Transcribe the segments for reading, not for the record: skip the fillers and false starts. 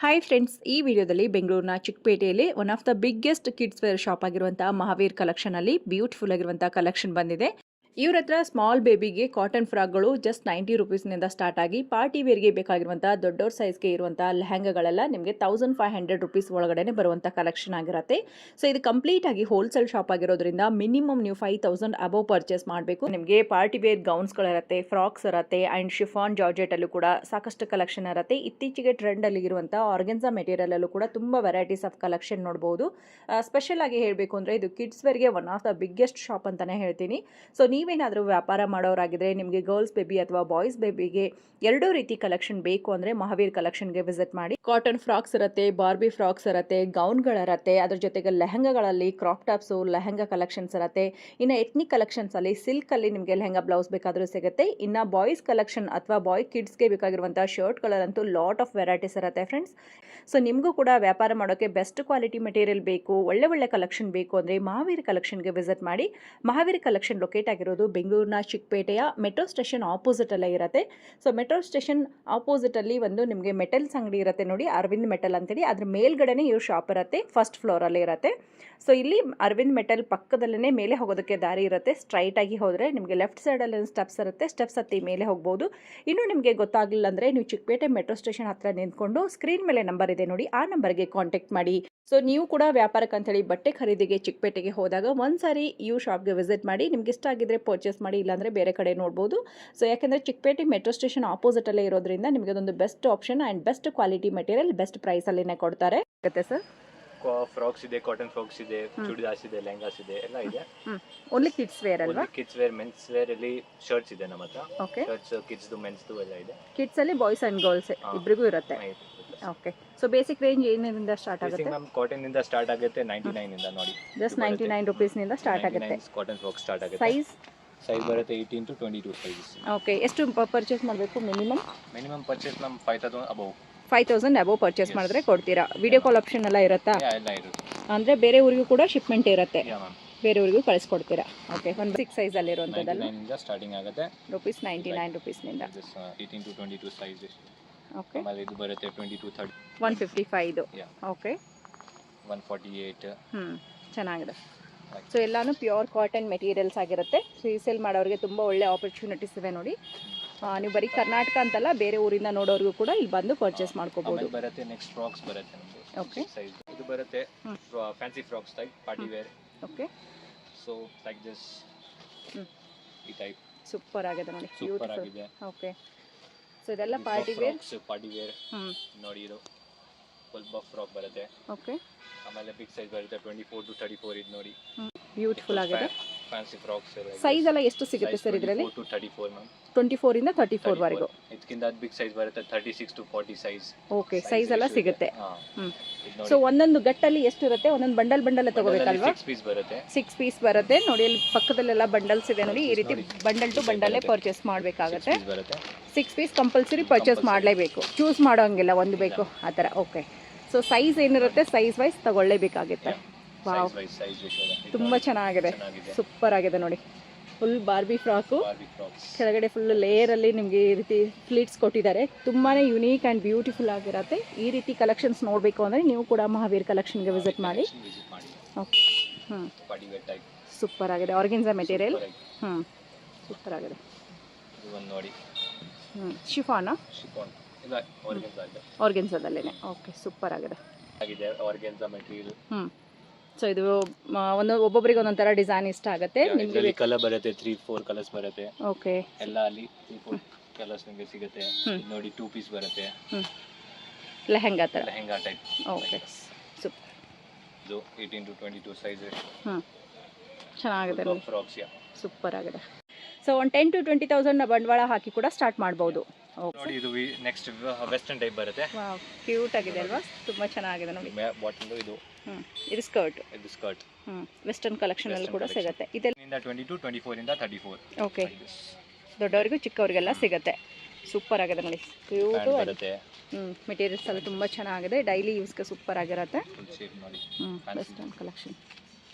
Hi friends, ಈ ವಿಡಿಯೋದಲ್ಲಿ ಬೆಂಗಳೂರಿನ ಚಿಕ್ಕಪೇಟೆಯಲ್ಲಿ one of the biggest kids wear shop ಆಗಿರುವಂತಹ ಮಹಾವೀರ್ ಕಲೆಕ್ಷನ್ ಅಲ್ಲಿ ಬ್ಯೂಟಿಫುಲ್ ಆಗಿರುವಂತಹ ಕಲೆಕ್ಷನ್ ಬಂದಿದೆ. ಇವ್ರ ಹತ್ರ ಸ್ಮಾಲ್ ಬೇಬಿಗೆ ಕಾಟನ್ ಫ್ರಾಕ್ಗಳು ಜಸ್ಟ್ 90 ರುಪೀಸ್ನಿಂದ ಸ್ಟಾರ್ಟ್ ಆಗಿ ಪಾರ್ಟಿ ವೇರ್ಗೆ ಬೇಕಾಗಿರುವಂತಹ ದೊಡ್ಡವ್ರ ಸೈಜ್ಗೆ ಇರುವಂತಹ ಲೆಹಂಗಾಗಳೆಲ್ಲ ನಿಮಗೆ 1500 ರುಪೀಸ್ ಒಳಗಡೆ ಬರುವಂಥ ಕಲೆಕ್ಷನ್ ಆಗಿರುತ್ತೆ. ಸೊ ಇದು ಕಂಪ್ಲೀಟ್ ಆಗಿ ಹೋಲ್ಸೇಲ್ ಶಾಪ್ ಆಗಿರೋದ್ರಿಂದ ಮಿನಿಮಮ್ ನೀವು 5000 ಅಬೌವ್ ಪರ್ಚೇಸ್ ಮಾಡಬೇಕು. ನಿಮಗೆ ಪಾರ್ಟಿ ವೇರ್ ಗೌನ್ಸ್ಗಳಿರುತ್ತೆ, ಫ್ರಾಕ್ಸ್ ಇರುತ್ತೆ ಆ್ಯಂಡ್ ಶಿಫಾನ್ ಜಾರ್ಜೆಟ್ ಅಲ್ಲೂ ಕೂಡ ಸಾಕಷ್ಟು ಕಲೆಕ್ಷನ್ ಇರುತ್ತೆ. ಇತ್ತೀಚೆಗೆ ಟ್ರೆಂಡ್ ಅಲ್ಲಿ ಇರುವಂಥ ಆರ್ಗೆನ್ಸಾ ಮೆಟೀರಿಯಲ್ ಅಲ್ಲೂ ಕೂಡ ತುಂಬಾ ವೆರೈಟೀಸ್ ಆಫ್ ಕಲೆಕ್ಷನ್ ನೋಡಬಹುದು. ಸ್ಪೆಷಲ್ ಆಗಿ ಹೇಳಬೇಕು ಅಂದರೆ ಇದು ಕಿಡ್ಸ್ ವೇರ್ಗೆ one of the biggest shop ಅಂತಾನೆ ಹೇಳ್ತೀನಿ. ಸೊ ನೀವೇನಾದರೂ ವ್ಯಾಪಾರ ಮಾಡೋರಾಗಿದ್ರೆ ನಿಮಗೆ ಗರ್ಲ್ಸ್ ಬೇಬಿ ಅಥವಾ ಬಾಯ್ಸ್ ಬೇಬಿಗೆ ಎರಡೂ ರೀತಿ ಕಲೆಕ್ಷನ್ ಬೇಕು ಅಂದರೆ ಮಹಾವೀರ್ ಕಲೆಕ್ಷನ್ಗೆ ವಿಸಿಟ್ ಮಾಡಿ. ಕಾಟನ್ ಫ್ರಾಕ್ಸ್ ಇರುತ್ತೆ, ಬಾರ್ಬಿ ಫ್ರಾಕ್ಸ್ ಇರುತ್ತೆ, ಗೌನ್ಗಳಿರುತ್ತೆ, ಅದ್ರ ಜೊತೆಗೆ ಲೆಹಂಗಾಗಳಲ್ಲಿ ಕ್ರಾಪ್ ಟಾಪ್ಸು, ಲೆಹಂಗಾ ಕಲೆಕ್ಷನ್ಸ್ ಇರುತ್ತೆ. ಇನ್ನು ಎತ್ನಿಕ್ ಕಲೆಕ್ಷನ್ಸ್ ಅಲ್ಲಿ ಸಿಲ್ಕ್ ಅಲ್ಲಿ ನಿಮಗೆ ಲೆಹಂಗಾ ಬ್ಲೌಸ್ ಬೇಕಾದರೂ ಸಿಗುತ್ತೆ. ಇನ್ನು ಬಾಯ್ಸ್ ಕಲೆಕ್ಷನ್ ಅಥವಾ ಬಾಯ್ ಕಿಡ್ಸ್ಗೆ ಬೇಕಾಗಿರುವಂತಹ ಶರ್ಟ್ಗಳಂತೂ ಲಾಟ್ ಆಫ್ ವೆರೈಟೀಸ್ ಇರುತ್ತೆ ಫ್ರೆಂಡ್ಸ್. ಸೊ ನಿಮಗೂ ಕೂಡ ವ್ಯಾಪಾರ ಮಾಡೋಕ್ಕೆ ಬೆಸ್ಟ್ ಕ್ವಾಲಿಟಿ ಮೆಟೀರಿಯಲ್ ಬೇಕು, ಒಳ್ಳೆ ಕಲೆಕ್ಷನ್ ಬೇಕು ಅಂದರೆ ಮಹಾವೀರ್ ಕಲೆಕ್ಷನ್ಗೆ ವಿಸಿಟ್ ಮಾಡಿ. ಮಹಾವೀರ್ ಕಲೆಕ್ಷನ್ ಲೊಕೇಟ್ ಆಗಿರೋದು ಬೆಂಗಳೂರಿನ ಚಿಕ್ಕಪೇಟೆಯ ಮೆಟ್ರೋ ಸ್ಟೇಷನ್ ಆಪೋಸಿಟ್ ಅಲ್ಲೇ ಇರುತ್ತೆ. ಸೊ ಮೆಟ್ರೋ ಸ್ಟೇಷನ್ ಆಪೋಸಿಟ್ ಅಲ್ಲಿ ಒಂದು ನಿಮಗೆ ಮೆಟಲ್ಸ್ ಅಂಗಡಿ ಇರುತ್ತೆ ನೋಡಿ, ಅರವಿಂದ್ ಮೆಟಲ್ ಅಂತೇಳಿ. ಅದ್ರ ಮೇಲ್ಗಡೆನೇ ಇವ್ರ ಶಾಪ್ ಇರುತ್ತೆ, ಫಸ್ಟ್ ಫ್ಲೋರ್ ಅಲ್ಲಿ ಇರುತ್ತೆ. ಸೊ ಇಲ್ಲಿ ಅರವಿಂದ್ ಮೆಟಲ್ ಪಕ್ಕದಲ್ಲೇ ಮೇಲೆ ಹೋಗೋದಕ್ಕೆ ದಾರಿ ಇರುತ್ತೆ. ಸ್ಟ್ರೈಟ್ ಆಗಿ ಹೋದರೆ ನಿಮಗೆ ಲೆಫ್ಟ್ ಸೈಡಲ್ಲಿ ಸ್ಟೆಪ್ಸ್ ಇರುತ್ತೆ, ಸ್ಟೆಪ್ಸ್ ಹತ್ತಿ ಮೇಲೆ ಹೋಗ್ಬೋದು. ಇನ್ನು ನಿಮಗೆ ಗೊತ್ತಾಗಲಿಲ್ಲ ಅಂದರೆ ನೀವು ಚಿಕ್ಕಪೇಟೆ ಮೆಟ್ರೋ ಸ್ಟೇಷನ್ ಹತ್ರ ನಿಂತ್ಕೊಂಡು ಸ್ಕ್ರೀನ್ ಮೇಲೆ ನಂಬರ್ ಇದೆ ನೋಡಿ, ಆ ನಂಬರ್ಗೆ ಕಾಂಟ್ಯಾಕ್ಟ್ ಮಾಡಿ. ಸೊ ನೀವು ಕೂಡ ವ್ಯಾಪಾರಕ್ಕೆ ಅಂತೇಳಿ ಬಟ್ಟೆ ಖರೀದಿಗೆ ಚಿಕ್ಕಪೇಟೆಗೆ ಹೋದಾಗ ಒಂದ್ಸಾರಿ ಈ ಶಾಪ್ಗೆ ವಿಸಿಟ್ ಮಾಡಿ. ನಿಮ್ಗೆ ಇಷ್ಟ ಆಗಿದ್ರೆ ಪರ್ಚೇಸ್ ಮಾಡಿ, ಇಲ್ಲಾಂದರೆ ಬೇರೆ ಕಡೆ ನೋಡ್ಬೋದು. ಸೊ ಯಾಕೆಂದರೆ ಚಿಕ್ಕಪೇಟೆ ಮೆಟ್ರೋ ಸ್ಟೇಷನ್ ಆಪೋಸಿಟ್ ಅಲ್ಲೇ ಇರೋದ್ರಿಂದ ನಿಮಗೆ ಅದೊಂದು best option and best quality material best ಪ್ರೈಸಲ್ಲೇ ಕೊಡ್ತಾರೆ. ಆಗುತ್ತೆ ಸರ್. ಫ್ರಾಕ್ಸ್ ಇದೆ, ಕಾಟನ್ ಫ್ರಾಕ್ಸ್ ಇದೆ, ಚೂಡಿದಾರ್ಸ್ ಇದೆ, ಲೆಹಂಗಾಸ್ ಇದೆ, ಎಲ್ಲ ಇದೆ. ಓನ್ಲಿ ಕಿಡ್ಸ್ ವೇರ್ ಅಲ್ವಾ? ಕಿಡ್ಸ್ ವೇರ್, ಮೆನ್ಸ್ ವೇರ್ ಅಲ್ಲಿ ಶರ್ಟ್ಸ್ ಇದೆ ನಮ್ಮ ಹತ್ರ. ಓಕೆ. ಶರ್ಟ್ಸ್ ಕಿಡ್ಸ್ ಮೆನ್ಸ್ ಎಲ್ಲ ಇದೆ. ಕಿಡ್ಸ್ ಅಲ್ಲಿ ಬಾಯ್ಸ್ ಅಂಡ್ ಗರ್ಲ್ಸ್ ಇಬ್ಬರಿಗೂ ಇರುತ್ತೆ. ಓಕೆ. ಸೊ ಬೇಸಿಕ್ ರೇಂಜ್ ಏನಿಂದ ಸ್ಟಾರ್ಟ್ ಆಗುತ್ತೆ? ಮ್ಯಾಮ್ ಕಾಟನ್ ಇಂದ ಸ್ಟಾರ್ಟ್ ಆಗುತ್ತೆ 99 ಇಂದ ನೋಡಿ. ಜಸ್ಟ್ 99 ರುಪೀಸ್ ನಿಂದ ಸ್ಟಾರ್ಟ್ ಆಗುತ್ತೆ. ಕಾಟನ್ ಫ್ರಾಕ್ ಸ್ಟಾರ್ಟ್ ಆಗುತ್ತೆ. ಸೈಜ್ ಬರುತ್ತೆ 18 to 22 ಸೈಜಸ್. ಓಕೆ. ಎಷ್ಟು ಪರ್ಚೇಸ್ ಮಾಡಬೇಕು minimum purchase ma'am 5000 above. 5000 above purchase ಮಾಡಿದ್ರೆ ಕೊಡ್ತೀರಾ? ವಿಡಿಯೋ ಕಾಲ್ ಆಪ್ಷನ್ ಎಲ್ಲ ಇರುತ್ತಾ? ಎಲ್ಲ ಇರುತ್ತೆ. ಅಂದರೆ ಬೇರೆ ಊರಿಗೂ ಕೂಡ ಶಿಪ್ಮೆಂಟ್ ಇರುತ್ತೆ, ಮ್ಯಾಮ್ ಬೇರೆ ಊರಿಗೂ ಕಳಿಸ್ಕೊಡ್ತೀರಾ? ಓಕೆ. ಒಂದು 6 ಸೈಜ್ ಅಲ್ಲಿ ಇರುವಂತದ್ದಲ್ಲ, 99 ಇಂದ ಸ್ಟಾರ್ಟಿಂಗ್ ಆಗುತ್ತೆ. ರುಪೀಸ್ 99 ರುಪೀಸ್ ನಿಂದ 18 to 22 ಸೈಜ್. ಓಕೆ. ಆಮೇಲೆ ಇದು ಬರುತ್ತೆ 22 30 155 ಇದು. ಓಕೆ. 148. ಚೆನ್ನಾಗಿದೆ. ಸೊ ಎಲ್ಲಾನು ಪ್ಯೂರ್ ಕಾಟನ್ ಮೆಟೀರಿಯಲ್ಸ್ ಆಗಿರುತ್ತೆ. ರೀಸೇಲ್ ಮಾಡೋರಿಗೆ ತುಂಬ ಒಳ್ಳೆ ಆಪರ್ಚುನಿಟೀಸ್ ಇದೆ ನೋಡಿ. ನೀವು ಬರೀ ಕರ್ನಾಟಕ ಅಂತಲ್ಲ, ಬೇರೆ ಊರಿಂದ ನೋಡೋರಿಗೂ ಕೂಡ ಇಲ್ಲಿ ಬಂದು ಪರ್ಚೇಸ್ ಮಾಡ್ಕೋಬಹುದು. ಬರುತ್ತೆ ನೆಕ್ಸ್ಟ್ ಫ್ರಾಕ್ಸ್ ಬರುತ್ತೆ ನಮಗೆ. ಓಕೆ. ಸೈಜ್ ಇದು ಬರುತ್ತೆ fancy frocks type, party wear. Okay. So like this ಈ ಟೈಪ್ ಸೂಪರ್ ಆಗಿದೆ ನೋಡಿ, ಸೂಪರ್ ಆಗಿದೆ. ಓಕೆ. ಸೊ ಇದೆಲ್ಲ ಪಾರ್ಟಿ ವೇರ್. ಪಾರ್ಟಿ ವೇರ್ ನೋಡಿ, ಇದು ಫುಲ್ ಬಫ್ ಫ್ರಾಕ್ ಬರುತ್ತೆ. ಓಕೆ. ಆಮೇಲೆ ಬಿಗ್ ಸೈಜ್ ಬರುತ್ತೆ 24 to 34 ಇದು ನೋಡಿ, ಬ್ಯೂಟಿಫುಲ್ ಆಗಿದೆ. ಫ್ಯಾನ್ಸಿ ಫ್ರಾಕ್ಸ್ ಸೈಜ್ ಎಲ್ಲ ಎಷ್ಟು ಸಿಗುತ್ತೆ ಸರ್ ಇದರಲ್ಲಿ? 24 to 34 ಮ್ಯಾಮ್. 24 ಇಂದ 34 ವರೆಗೂ. ಇದಕ್ಕಿಂತ ಬಿಗ್ ಸೈಜ್ ಬರುತ್ತೆ 36 to 40 ಸೈಜ್. ಓಕೆ. ಸೈಜ್ ಎಲ್ಲ ಸಿಗುತ್ತೆ. ಸೊ ಒಂದೊಂದು ಗಟ್ಟಲ್ಲಿ ಎಷ್ಟು ಇರುತ್ತೆ? ಒಂದೊಂದು ಬಂಡಲ್ ತಗೋಬೇಕಲ್ವಾ? 6 ಪೀಸ್ ಬರುತ್ತೆ. 6 ಪೀಸ್ ಬರುತ್ತೆ ನೋಡಿ. ಅಲ್ಲಿ ಪಕ್ಕದಲ್ಲೆಲ್ಲ ಬಂಡಲ್ಸ್ ಇದೆ ನೋಡಿ, ಈ ರೀತಿ ಬಂಡಲ್ ಟು ಬಂಡಲ್ಲೇ ಪರ್ಚೇಸ್ ಮಾಡಬೇಕಾಗುತ್ತೆ. 6 ಪೀಸ್ ಕಂಪಲ್ಸರಿ ಪರ್ಚೇಸ್ ಮಾಡಲೇಬೇಕು, ಚೂಸ್ ಮಾಡೋಂಗಿಲ್ಲ ಒಂದು ಬೇಕು ಆ ಥರ. ಓಕೆ. ಸೊ ಸೈಜ್ ಏನಿರುತ್ತೆ ಸೈಜ್ ವೈಸ್ ತಗೊಳ್ಳೇಬೇಕಾಗುತ್ತೆ. ವಾವ್, ತುಂಬ ಚೆನ್ನಾಗಿದೆ, ಸೂಪರ್ ಆಗಿದೆ ನೋಡಿ. ಫುಲ್ ಬಾರ್ಬಿ ಫ್ರಾಕು, ಕೆಳಗಡೆ ಫುಲ್ ಲೇಯರಲ್ಲಿ ನಿಮಗೆ ಈ ರೀತಿ ಫ್ಲೀಟ್ಸ್ ಕೊಟ್ಟಿದ್ದಾರೆ. ತುಂಬಾ ಯುನೀಕ್ ಆ್ಯಂಡ್ ಬ್ಯೂಟಿಫುಲ್ ಆಗಿರುತ್ತೆ. ಈ ರೀತಿ ಕಲೆಕ್ಷನ್ಸ್ ನೋಡಬೇಕು ಅಂದರೆ ನೀವು ಕೂಡ ಮಹಾವೀರ್ ಕಲೆಕ್ಷನ್ಗೆ ವಿಸಿಟ್ ಮಾಡಿ. ಓಕೆ. ಸೂಪರ್ ಆಗಿದೆ. Organza material. ಸೂಪರ್ ಆಗಿದೆ ನೋಡಿ. ಶಿಫಾನಾ? ಆರ್ಗೆನ್ಸಾದಲ್ಲೇ. ಓಕೆ. ಸೂಪರ್ ಆಗಿದೆ. Organza material. ಸೊ ಇದು ಒಬ್ಬೊಬ್ಬರಿಗೆ ಒಂದೊಂಥರ ಡಿಸೈನ್ ಇಷ್ಟ ಆಗುತ್ತೆ. ನಿಮಗೆ ಕಲರ್ ಬರುತ್ತೆ 3-4 ಕಲರ್ಸ್ ಬರುತ್ತೆ. ಓಕೆ. ಎಲ್ಲ ಅಲ್ಲಿ 3-4 ಕಲರ್ಸ್ ನಿಮಗೆ ಸಿಗುತ್ತೆ ನೋಡಿ. 2 ಪೀಸ್ ಬರುತ್ತೆ. ಲೆಹಂಗಾ ಥರ, ಲೆಹಂಗಾ ಟೈಪ್. ಓಕೆ. ಸೂಪರ್. ಇದು 18 to 22 ಸೈಜ್. ಚೆನ್ನಾಗಿದೆ ನೋಡಿ, ಫ್ರಾಕ್ಸ್. ಸೂಪರ್ ಆಗಿದೆ. ಸೊ ಒಂದು 10 to 20,000 ಬಂಡವಾಳ ಹಾಕಿ ಕೂಡ ಸ್ಟಾರ್ಟ್ ಮಾಡ್ಬೋದು. ನೋಡಿ, ಇದು ನೆಕ್ಸ್ಟ್ ವೆಸ್ಟರ್ನ್ ಟೈಪ್ ಬರುತ್ತೆ. ವಾವ್, ಕ್ಯೂಟ್ ಆಗಿದೆ ಅಲ್ವಾ? ತುಂಬ ಚೆನ್ನಾಗಿದೆ ನೋಡಿ. ಬಾಟಲ್ ಇದು ಇದು ಸ್ಕರ್ಟ್. ಇದು ಸ್ಕರ್ಟ್. ವೆಸ್ಟರ್ನ್ ಕಲೆಕ್ಷನ್ ಅಲ್ಲಿ ಕೂಡ ಸಿಗುತ್ತೆ. ಇದೆಲ್ಲ 22 to 24 ಇಂದ 34. ಓಕೆ. ದೊಡ್ಡವರಿಗೂ ಚಿಕ್ಕವರಿಗೆಲ್ಲ ಸಿಗುತ್ತೆ. ಸೂಪರ್ ಆಗಿದೆ ನೋಡಿ, ಕ್ಯೂಟ್ ಬರುತ್ತೆ. ಮೆಟೀರಿಯಲ್ಸ್ ಎಲ್ಲ ತುಂಬ ಚೆನ್ನಾಗಿದೆ. ಡೈಲಿ ಯೂಸ್ಗೆ ಸೂಪರ್ ಆಗಿರುತ್ತೆ. ನೋಡಿ ವೆಸ್ಟರ್ನ್ ಕಲೆಕ್ಷನ್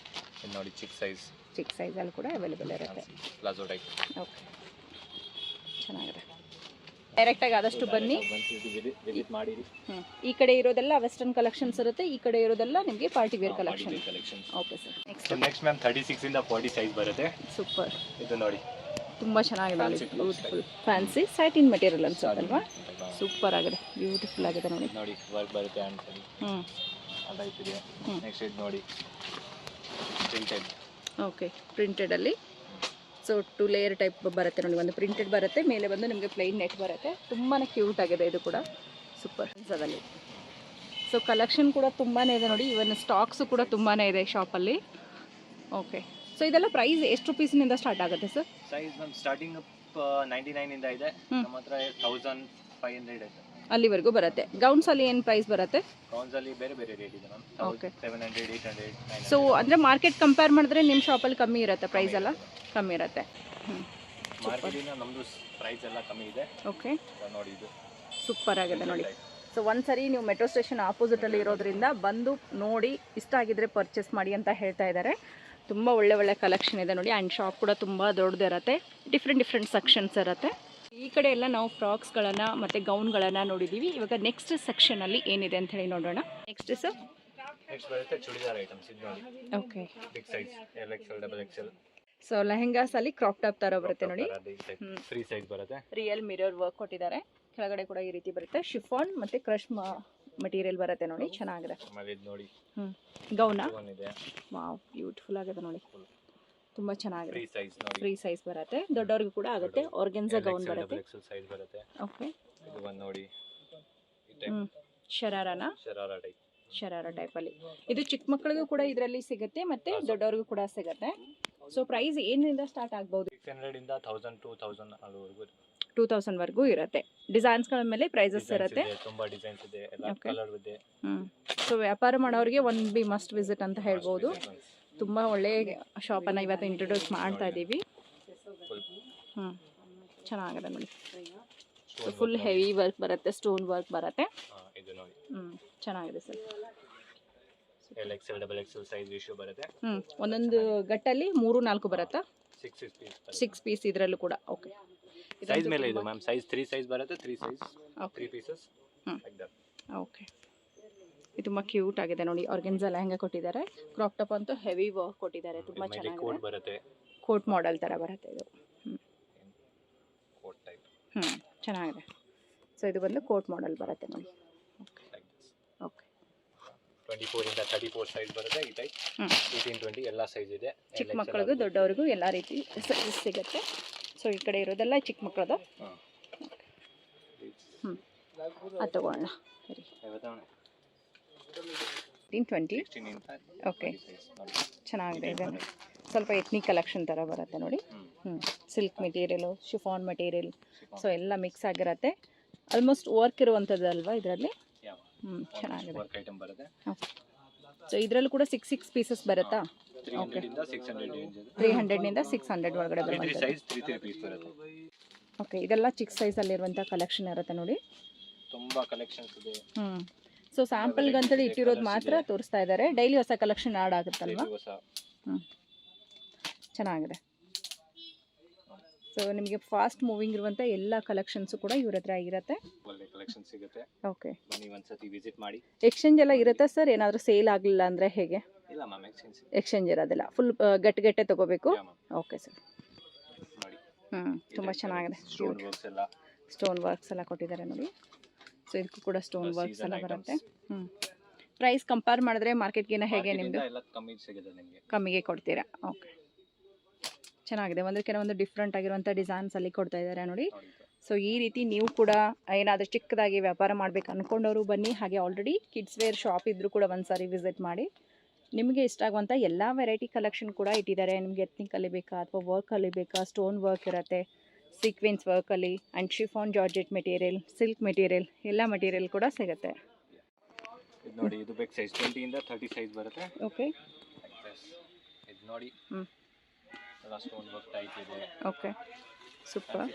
ನೋಡಿ. ಚಿಕ್ಕ ಸೈಜ್ ಅಲ್ಲಿ ಕೂಡ ಅವೈಲೇಬಲ್ ಇರುತ್ತೆ. Palazzo type. ಓಕೆ. ಚೆನ್ನಾಗಿದೆ. ಡೈರೆಕ್ಟಾಗಿ ಆದಷ್ಟು ಬನ್ನಿ. ವಿಸಿಟ್ ಮಾಡಿರಿ. ಈ ಕಡೆ ಇರೋದೆಲ್ಲ ವೆಸ್ಟರ್ನ್ ಕಲೆಕ್ಷನ್ಸ್ ಇರುತ್ತೆ, ಈ ಕಡೆ ಇರೋದೆಲ್ಲ ನಿಮಗೆ party wear collection. Okay sir. Next ma'am 36 ಇಂದ 40 ಸೈಜ್ ಬರುತ್ತೆ. ಸೂಪರ್. ಇದು ನೋಡಿ ತುಂಬ ಚೆನ್ನಾಗಿದೆ ನೋಡಿ, ಬ್ಯೂಟಿಫುಲ್ ಫ್ಯಾನ್ಸಿ ಸ್ಯಾಟಿನ್ ಮೆಟೀರಿಯಲ್ ಅನ್ಸುತ್ತಲ್ವಾ? ಸೂಪರ್ ಆಗಿದೆ, ಬ್ಯೂಟಿಫುಲ್ ಆಗಿದೆ ನೋಡಿ. ನೋಡಿ ವರ್ಕ್ ಬರುತ್ತೆ ಅನ್ಕೊಳ್ಳಿ. ಅದಾಯ್ತಿದೆ. ನೆಕ್ಸ್ಟ್ ಇದು ನೋಡಿ ಪ್ರಿಂಟೆಡ್. ಓಕೆ, ಪ್ರಿಂಟೆಡಲ್ಲಿ ಸೊ 2 ಲೇಯರ್ ಟೈಪ್ ಬರುತ್ತೆ ನೋಡಿ. ಒಂದು ಪ್ರಿಂಟೆಡ್ ಬರುತ್ತೆ, ಮೇಲೆ ಬಂದು ನಿಮಗೆ ಪ್ಲೈನ್ ನೆಟ್ ಬರುತ್ತೆ. ತುಂಬಾ ಕ್ಯೂಟ್ ಆಗಿದೆ ಇದು ಕೂಡ, ಸೂಪರ್ ಅದರಲ್ಲಿ. ಸೊ ಕಲೆಕ್ಷನ್ ಕೂಡ ತುಂಬಾ ಇದೆ ನೋಡಿ, ಇವನ್ ಸ್ಟಾಕ್ಸು ಕೂಡ ತುಂಬಾ ಇದೆ ಶಾಪಲ್ಲಿ. ಓಕೆ, ಸೊ ಇದೆಲ್ಲ ಪ್ರೈಸ್ ಎಷ್ಟು ರುಪೀಸ್ನಿಂದ ಸ್ಟಾರ್ಟ್ ಆಗುತ್ತೆ ಸರ್? ಸೈಜ್ ನಮ್ಮ ಸ್ಟಾರ್ಟಿಂಗ್ 99 ಇಂದ ಇದೆ, ನಮ್ಮ ಹತ್ರ 1500 ಇದೆ ಅಲ್ಲಿವರೆಗೂ ಬರುತ್ತೆ. ಗೌನ್ಸ್ ಅಲ್ಲಿ ಏನು ಪ್ರೈಸ್ ಬರುತ್ತೆ? ಗೌನ್ಸ್ ಅಲ್ಲಿ ಬೇರೆ ಬೇರೆ ರೇಟ್ ಇದೆ ಮ್ಯಾಮ್. 700, 800, 900. ಸೊ ಅಂದರೆ ಮಾರ್ಕೆಟ್ ಕಂಪೇರ್ ಮಾಡಿದ್ರೆ ನಿಮ್ಮ ಶಾಪಲ್ಲಿ ಕಮ್ಮಿ ಇರುತ್ತೆ, ಪ್ರೈಸ್ ಎಲ್ಲ ಕಮ್ಮಿ ಇರುತ್ತೆ. ಮಾರ್ಕೆಟಿಂದ ನಮ್ಮದು ಪ್ರೈಸ್ ಎಲ್ಲ ಕಮ್ಮಿ ಇದೆ. ಓಕೆ, ನೋಡಿ ಇದು ಸೂಪರ್ ಆಗಿದೆ ನೋಡಿ. ಸೊ ಒಂದ್ಸರಿ ನೀವು ಮೆಟ್ರೋ ಸ್ಟೇಷನ್ ಆಪೋಸಿಟಲ್ಲಿ ಇರೋದ್ರಿಂದ ಬಂದು ನೋಡಿ ಇಷ್ಟ ಆಗಿದ್ರೆ ಪರ್ಚೇಸ್ ಮಾಡಿ ಅಂತ ಹೇಳ್ತಾ ಇದ್ದಾರೆ. ತುಂಬ ಒಳ್ಳೆ ಕಲೆಕ್ಷನ್ ಇದೆ ನೋಡಿ. ಆ್ಯಂಡ್ ಶಾಪ್ ಕೂಡ ತುಂಬ ದೊಡ್ಡದಿರುತ್ತೆ, ಡಿಫ್ರೆಂಟ್ ಸೆಕ್ಷನ್ಸ್ ಇರುತ್ತೆ. ಈ ಕಡೆ ಎಲ್ಲ ನಾವು ಫ್ರಾಕ್ಸ್ಗಳನ್ನು ಮತ್ತು ಗೌನ್ಗಳನ್ನು ನೋಡಿದ್ದೀವಿ. ಇವಾಗ ನೆಕ್ಸ್ಟ್ ಸೆಕ್ಷನಲ್ಲಿ ಏನಿದೆ ಅಂತ ಹೇಳಿ ನೋಡೋಣ. ನೆಕ್ಸ್ಟ್ ಸರ್, ನೆಕ್ಸ್ಟ್ ಬರುತ್ತೆ ಚೂಡಿದಾರ್ ಐಟಮ್ಸ್. ಇದು ನೋಡಿ. Okay, big size LXL, XXL. So lehengas ಅಲ್ಲಿ ಕ್ರಾಪ್ ಟಾಪ್ ಥರ ಬರುತ್ತೆ ನೋಡಿ. ಫ್ರೀ ಸೈಜ್ ಬರುತ್ತೆ. ರಿಯಲ್ ಮಿರರ್ ವರ್ಕ್ ಕೊಟ್ಟಿದ್ದಾರೆ. ಕೆಳಗಡೆ ಕೂಡ ಈ ರೀತಿ ಬರುತ್ತೆ. ಶಿಫಾನ್ ಮತ್ತು ಕ್ರಶ್ ಮಟೀರಿಯಲ್ ಬರುತ್ತೆ ನೋಡಿ, ಚೆನ್ನಾಗಿದೆ. ಆಮೇಲೆ ಇದು ನೋಡಿ ಗೌನ ಇದೆ. ವಾವ್, ಬ್ಯೂಟಿಫುಲ್ ಆಗಿದೆ ನೋಡಿ, ತುಂಬ ಚೆನ್ನಾಗಿದೆ. ಫ್ರೀ ಸೈಜ್ ನೋಡಿ, ಫ್ರೀ ಸೈಜ್ ಬರುತ್ತೆ. ದೊಡ್ಡವ್ರಿಗೂ ಕೂಡ ಆಗುತ್ತೆ. ಆರ್ಗೆನ್ಸಾ ಗೌನ್ ಬರುತ್ತೆ. XXL ಸೈಜ್ ಬರುತ್ತೆ. ಓಕೆ, ಇದು ಒಂದು ನೋಡಿ ಶರಾರ ಟೈಪಲ್ಲಿ. ಇದು ಚಿಕ್ಕ ಮಕ್ಕಳಿಗೂ ಕೂಡ ಇದರಲ್ಲಿ ಸಿಗುತ್ತೆ ಮತ್ತು ದೊಡ್ಡವ್ರಿಗೂ ಕೂಡ ಸಿಗುತ್ತೆ. ಸೊ ಪ್ರೈಸ್ ಏನಿಂದ ಸ್ಟಾರ್ಟ್ ಆಗ್ಬೋದು? 600 ಇಂದ 1000, 2000 ಅಲ್ಲಿವರೆಗೂ 2000 ವರೆಗೂ ಇರುತ್ತೆ. ಡಿಸೈನ್ಸ್ಗಳ ಮೇಲೆ ಪ್ರೈಸಸ್ ಇರುತ್ತೆ. ತುಂಬಾ ಡಿಸೈನ್ಸ್ ಇದೆ, ಎಲ್ಲ ಕಲರ್ ಇದೆ. ಸೊ ವ್ಯಾಪಾರ ಮಾಡೋರಿಗೆ ಒನ್ ಬಿ ಮಸ್ಟ್ ವಿಸಿಟ್ ಅಂತ ಹೇಳ್ಬೋದು. ತುಂಬ ಒಳ್ಳೆ ಶಾಪನ್ನು ಇವತ್ತು ಇಂಟ್ರೊಡ್ಯೂಸ್ ಮಾಡ್ತಾ ಇದ್ದೀವಿ. ಚೆನ್ನಾಗಿದೆ ನೋಡಿ. ಫುಲ್ ಹೆವಿ ವರ್ಕ್ ಬರುತ್ತೆ, ಸ್ಟೋನ್ ವರ್ಕ್ ಬರುತ್ತೆ. ಇದು ನೋಡಿ. ಚೆನ್ನಾಗಿದೆ sir. LXL, XXL size ratio ಬರುತ್ತೆ. ಒಂದೊಂದು ಗಟ್ಟಲ್ಲಿ 3-4 ಬರುತ್ತಾ? 6 ಪೀಸ್ ಇದರಲ್ಲೂ ಕೂಡ. ಓಕೆ, ಸೈಜ್ ಮೇಲೆ ಇದೆ ಮ್ಯಾಮ್. ಸೈಜ್ 3 ಸೈಜ್ ಬರುತ್ತೆ. 3 size 3 pieces like that. Okay, ಇದು ತುಂಬ ಕ್ಯೂಟ್ ಆಗಿದೆ ನೋಡಿ. ಆರ್ಗೆನ್ಸಾ ಲೆಹಂಗಾ ಕೊಟ್ಟಿದ್ದಾರೆ. ಕ್ರಾಪ್ ಟಾಪ್ ಅಂತೂ ಹೆವಿ ವರ್ಕ್ ಕೊಟ್ಟಿದ್ದಾರೆ, ತುಂಬ ಚೆನ್ನಾಗಿದೆ. ಕೋಟ್ ಬರುತ್ತೆ, ಕೋಟ್ ಮಾಡೆಲ್ ಥರ ಬರುತ್ತೆ ಇದು. Coat type. ಚೆನ್ನಾಗಿದೆ. ಸೊ ಇದು ಬಂದು ಕೋಟ್ ಮಾಡೆಲ್ ಬರುತ್ತೆ ನೋಡಿ. ಓಕೆ, 24 ಇಂದ 34 ಸೈಜ್ ಬರುತ್ತೆ. ಈ ಟೈಪ್ 18, 20 ಎಲ್ಲ ಸೈಜ್ ಇದೆ. ಚಿಕ್ಕ ಮಕ್ಕಳಿಗೂ ದೊಡ್ಡವರಿಗೂ ಎಲ್ಲ ರೀತಿ ಸೈಜ್ ಸಿಗುತ್ತೆ. ಸೊ ಈ ಕಡೆ ಇರೋದೆಲ್ಲ ಚಿಕ್ಕ ಮಕ್ಕಳದು. ಅದು ತಗೊಳ್ಳೋಣ. ಸರಿ, 20. ಓಕೆ, ಚೆನ್ನಾಗಿದೆ. ಇದನ್ನು ಸ್ವಲ್ಪ ಎತ್ನಿಕ್ ಕಲೆಕ್ಷನ್ ಥರ ಬರುತ್ತೆ ನೋಡಿ. Silk material, chiffon material, so ಎಲ್ಲ ಮಿಕ್ಸ್ ಆಗಿರುತ್ತೆ. ಆಲ್ಮೋಸ್ಟ್ ವರ್ಕ್ ಇರುವಂಥದ್ದು ಅಲ್ವಾ ಇದರಲ್ಲಿ? ಚೆನ್ನಾಗಿದೆ. ಸೊ ಇದರಲ್ಲೂ ಕೂಡ 6 ಪೀಸಸ್ ಬರುತ್ತಾ? ಓಕೆ, 300 600 ಒಳಗಡೆ ಬರುತ್ತೆ. ಓಕೆ, ಇದೆಲ್ಲ ಚಿಕ್ಕ ಸೈಜಲ್ಲಿರುವಂಥ ಕಲೆಕ್ಷನ್ ಇರುತ್ತೆ ನೋಡಿ. ತುಂಬ ಕಲೆಕ್ಷನ್ಸ್ ಇದೆ. ಸೊ ಸ್ಯಾಂಪಲ್ಗಂತೇಳಿ ಇಟ್ಟಿರೋದು ಮಾತ್ರ ತೋರಿಸ್ತಾ ಇದ್ದಾರೆ. ಡೈಲಿ ಹೊಸ ಕಲೆಕ್ಷನ್ ಆಡ್ ಆಗುತ್ತಲ್ವಾ? ಚೆನ್ನಾಗಿದೆ. ಸೊ ನಿಮಗೆ ಫಾಸ್ಟ್ ಮೂವಿಂಗ್ ಇರುವಂಥ ಎಲ್ಲ ಕಲೆಕ್ಷನ್ಸು ಕೂಡ ಇವ್ರ ಹತ್ರ ಇರುತ್ತೆ. ಒಳ್ಳೆ ಕಲೆಕ್ಷನ್ ಸಿಗುತ್ತೆ. ಓಕೆ, ಬನ್ನಿ ಒಂದ್ಸತಿ ವಿಸಿಟ್ ಮಾಡಿ. ಎಕ್ಸ್ಚೇಂಜ್ ಎಲ್ಲ ಇರುತ್ತಾ ಸರ್? ಏನಾದರೂ ಸೇಲ್ ಆಗಲಿಲ್ಲ ಅಂದರೆ ಹೇಗೆ? ಇಲ್ಲ ಮ್ಯಾಮ್, ಎಕ್ಸ್ಚೇಂಜ್ ಇರೋದಿಲ್ಲ, ಫುಲ್ ಗಟ್ಟೆ ತಗೋಬೇಕು. Okay sir. ನೋಡಿ, ತುಂಬ ಚೆನ್ನಾಗಿದೆ. ಸ್ಟೋನ್ ವರ್ಕ್ಸ್ ಎಲ್ಲ ಕೊಟ್ಟಿದ್ದಾರೆ ನೋಡಿ. ಸೊ ಇದಕ್ಕೂ ಕೂಡ ಸ್ಟೋನ್ ವರ್ಕ್ಸ್ ಎಲ್ಲ ಬರುತ್ತೆ. ಪ್ರೈಸ್ ಕಂಪೇರ್ ಮಾಡಿದ್ರೆ ಮಾರ್ಕೆಟ್ಗಿನ ಹೇಗೆ ನಿಮ್ಮದು? ಕಮ್ಮಿಗೆ ಕೊಡ್ತೀರಾ? ಓಕೆ, ಚೆನ್ನಾಗಿದೆ. ಒಂದಕ್ಕಿಂತ ಡಿಫ್ರೆಂಟ್ ಆಗಿರುವಂಥ ಡಿಸೈನ್ಸಲ್ಲಿ ಕೊಡ್ತಾ ಇದ್ದಾರೆ ನೋಡಿ. ಸೊ ಈ ರೀತಿ ನೀವು ಕೂಡ ಏನಾದರೂ ಚಿಕ್ಕದಾಗಿ ವ್ಯಾಪಾರ ಮಾಡಬೇಕು ಅಂದ್ಕೊಂಡವರು ಬನ್ನಿ. ಹಾಗೆ ಆಲ್ರೆಡಿ ಕಿಡ್ಸ್ ವೇರ್ ಶಾಪ್ ಇದ್ದರೂ ಕೂಡ ಒಂದು ಸಾರಿ ವಿಸಿಟ್ ಮಾಡಿ. ನಿಮಗೆ ಇಷ್ಟ ಆಗುವಂಥ ಎಲ್ಲ ವೆರೈಟಿ ಕಲೆಕ್ಷನ್ ಕೂಡ ಇಟ್ಟಿದ್ದಾರೆ. ನಿಮಗೆ ಎತ್ನಿಕಲ್ಲಿ ಬೇಕಾ ಅಥವಾ ವರ್ಕಲ್ಲಿ ಬೇಕಾ? ಸ್ಟೋನ್ ವರ್ಕ್ ಇರುತ್ತೆ, ಸೀಕ್ವೆನ್ಸ್ ವರ್ಕಲ್ಲಿ, and chiffon georgette material, silk material, ಎಲ್ಲ ಮೆಟೀರಿಯಲ್ ಕೂಡ ಸಿಗುತ್ತೆ. ಇದು ನೋಡಿ, ಇದು ಬಿಗ್ ಸೈಜ್ 20 ಇಂದ 30 ಸೈಜ್ ಬರುತ್ತೆ. ಓಕೆ, ಇದು ನೋಡಿ, ಎಲ್ಲ ಸ್ಟೋನ್ ವರ್ಕ್ ಟೈಪ್ ಇದೆ. Okay, super.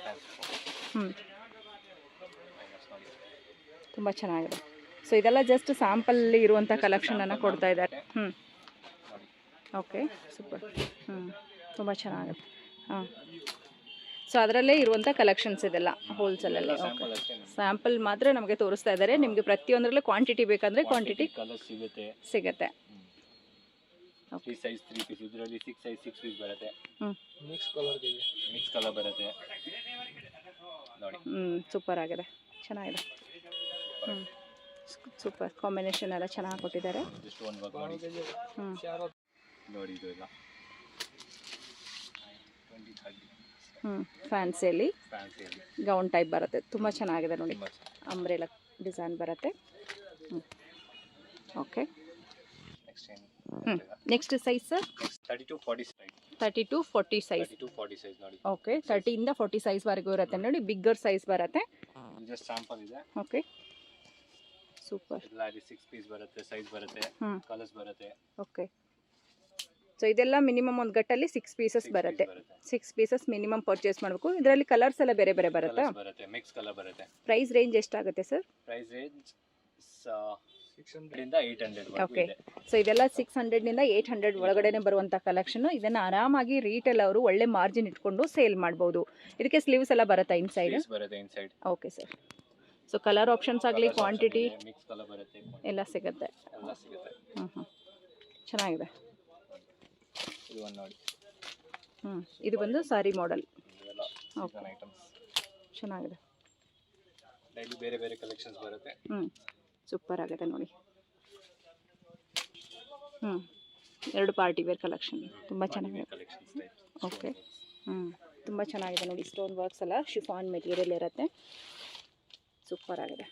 ತುಂಬ ಚೆನ್ನಾಗಿದೆ. ಸೊ ಇದೆಲ್ಲ ಜಸ್ಟ್ ಸ್ಯಾಂಪಲ್ಲಿ ಇರುವಂಥ ಕಲೆಕ್ಷನನ್ನು ಕೊಡ್ತಾ ಇದ್ದಾರೆ. Okay, super. ತುಂಬ ಚೆನ್ನಾಗಿದೆ. ಸೊ ಅದರಲ್ಲೇ ಇರುವಂಥ ಕಲೆಕ್ಷನ್ಸ್ ಇದೆಲ್ಲ ಹೋಲ್ಸೇಲಲ್ಲಿ. ಓಕೆ, ಸ್ಯಾಂಪಲ್ ಅಷ್ಟೇ ಸ್ಯಾಂಪಲ್ ಮಾತ್ರ ನಮಗೆ ತೋರಿಸ್ತಾ ಇದ್ದಾರೆ. ನಿಮಗೆ ಪ್ರತಿಯೊಂದರಲ್ಲೂ ಕ್ವಾಂಟಿಟಿ ಬೇಕಂದರೆ ಕ್ವಾಂಟಿಟಿ ಕಲರ್ ಸಿಗುತ್ತೆ. ಸಿಗುತ್ತೆ. ಈ ಸೈಜ್ 3 ಪೀಸ್, ಇದರಲ್ಲಿ 6 ಸೈಜ್ 6 ಪೀಸ್ ಬರುತ್ತೆ. ಮಿಕ್ಸ್ ಕಲರ್ ಬರುತ್ತೆ ನೋಡಿ. ಸೂಪರ್ ಆಗಿದೆ, ಚೆನ್ನಾಗಿದೆ. ಸೂಪರ್ ಕಾಂಬಿನೇಷನ್ ಎಲ್ಲ ಚೆನ್ನಾಗಿ ಕೊಟ್ಟಿದ್ದಾರೆ. ಜಸ್ಟ್ ಒಂದು ವರ್ಕ್ ಮಾಡಿ ನೋಡಿ. ಇದು ಎಲ್ಲ 20-30 ಫ್ಯಾನ್ಸಿಯಲ್ಲಿ ಫ್ಯಾನ್ಸಿಯಲ್ಲಿ ಗೌನ್ ಟೈಪ್ ಬರುತ್ತೆ. ತುಂಬ ಚೆನ್ನಾಗಿದೆ ನೋಡಿ. ಅಂಬ್ರೆಲಾ ಡಿಸೈನ್ ಬರುತ್ತೆ. Okay, next size sir 32-40 size. 30-40 size. 32-40 size ನೋಡಿ. ಓಕೆ, 30 ಇಂದ 40 ಸೈಜ್ ವರೆಗೂ ಇರುತ್ತೆ ನೋಡಿ. ಬಿಗ್ಗರ್ ಸೈಜ್ ಬರುತ್ತೆ. ಜಸ್ಟ್ ಸ್ಯಾಂಪಲ್ ಇದೆ. Okay, super. ಎಲ್ಲ 6 ಪೀಸ್ ಬರುತ್ತೆ, ಸೈಜ್ ಬರುತ್ತೆ, ಕಲರ್ಸ್ ಬರುತ್ತೆ. ಓಕೆ, ಸೊ ಇದೆಲ್ಲ ಮಿನಿಮಮ್ ಒಂದು ಗಟ್ಟಲ್ಲಿ 6 ಪೀಸಸ್ ಬರುತ್ತೆ. 6 ಪೀಸಸ್ ಮಿನಿಮಮ್ ಪರ್ಚೇಸ್ ಮಾಡಬೇಕು. ಇದರಲ್ಲಿ ಕಲರ್ಸ್ ಎಲ್ಲ ಬೇರೆ ಬೇರೆ ಬರುತ್ತಾ? ಬರುತ್ತೆ, ಮಿಕ್ಸ್ ಕಲರ್ ಬರುತ್ತೆ. ಪ್ರೈಸ್ ರೇಂಜ್ ಎಷ್ಟಾಗುತ್ತೆ ಸರ್? ಪ್ರೈಸ್ ರೇಂಜ್ 600 ಇಂದ 800 ಓಕೆ, ಸೊ ಇದೆಲ್ಲ 600 ನಿಂದ 800 ಒಳಗಡೆನೆ ಬರುವಂಥ ಕಲೆಕ್ಷನ್. ಇದನ್ನು ಆರಾಮಾಗಿ ರೀಟೇಲ್ ಅವರು ಒಳ್ಳೆ ಮಾರ್ಜಿನ್ ಇಟ್ಕೊಂಡು ಸೇಲ್ ಮಾಡ್ಬೋದು. ಇದಕ್ಕೆ ಸ್ಲೀವ್ಸ್ ಎಲ್ಲ ಬರುತ್ತಾ ಇನ್ಸೈಡ್? ಬರುತ್ತೆ inside. Okay sir. So colour options ಆಗಲಿ ಕ್ವಾಂಟಿಟಿ ಮಿಕ್ಸ್ ಕಲರ್ ಬರುತ್ತೆ, ಎಲ್ಲ ಸಿಗುತ್ತೆ. ಎಲ್ಲ ಸಿಗುತ್ತೆ. ಚೆನ್ನಾಗಿದೆ. ಇದು ಒಂದು ನೋಡಿ. ಇದು ಬಂದು ಸಾರಿ ಮಾಡೆಲ್. ಇದೆಲ್ಲ ಸೀಸನ್ ಐಟಮ್ಸ್. ಚೆನ್ನಾಗಿದೆ. ಡೈಲಿ ಬೇರೆ ಬೇರೆ ಕಲೆಕ್ಷನ್ಸ್ ಬರುತ್ತೆ. ಸೂಪರ್ ಆಗಿದೆ ನೋಡಿ. ಎರಡು ಪಾರ್ಟಿ ವೇರ್ ಕಲೆಕ್ಷನ್ ತುಂಬ ಚೆನ್ನಾಗಿದೆ. Collections type. ಓಕೆ, ತುಂಬ ಚೆನ್ನಾಗಿದೆ ನೋಡಿ. ಸ್ಟೋನ್ ವರ್ಕ್ಸ್ ಎಲ್ಲ ಶಿಫಾನ್ ಮೆಟೀರಿಯಲ್ ಇರುತ್ತೆ. ಸೂಪರ್ ಆಗಿದೆ.